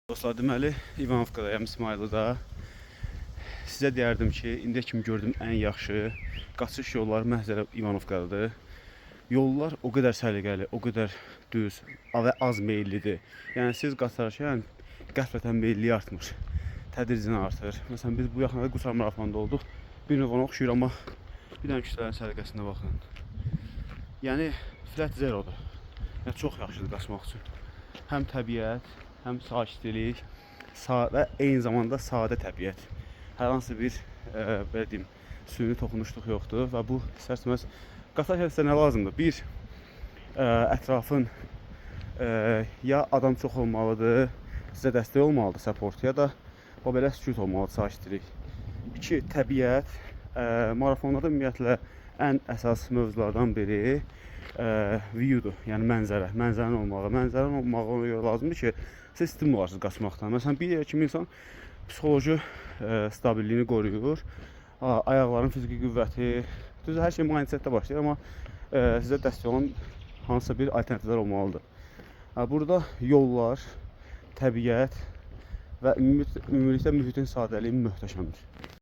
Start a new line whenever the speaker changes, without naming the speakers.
Dostlar, deməli İvanovkadayam, İsmayılıda. Sizə deyərdim ki, indiyə kimi gördüyüm ən yaxşı qaçış yolları məhz İvanovkadadır. Yollar o qədər səliqəli, o qədər düz və az meyillidir. Yəni siz qaçarkən qəflətən meyilliyi artmır, tədricən artır. Məsələn, biz bu yaxınlarda Qusar marafonunda olduq. Bir növ ona oxşuyur, amma bir dənə küçələrin səliqəsinə baxın. Yəni flat zerodur. Yəni çox yaxşıdır qaçmaq üçün. Həm təbiət, həm sakitlik və eyni zamanda sadə təbiət. Hər hansı bir belə deyim, süni toxunuşluq yoxdur və bu istərsəməz qaçarkən sizə nə lazımdır? Bir, ətrafın ya adam çox olmalıdır, sizə dəstək olmalıdır, support, ya da o belə sükut olmalıdır, sakitlik. İki, təbiət. Marafonlarda ümumiyyətlə ən əsas mövzulardan biri view'dur, yəni mənzərə, mənzərənin olmağı. Mənzərənin olmağı ona görə lazımdır ki, siz stimul olarsınız qaçmaqdan. Məsələn, bir yerə kimi insan psixoloji stabilliyini qoruyur, ayaqların fiziki qüvvəti, düz hər şey mindsetdə başlayır, amma sizə dəstək olan hansısa bir alternativlər olmalıdır. Burada yollar, təbiət və ümumilikdə mühitin sadəliyi möhtəşəmdir.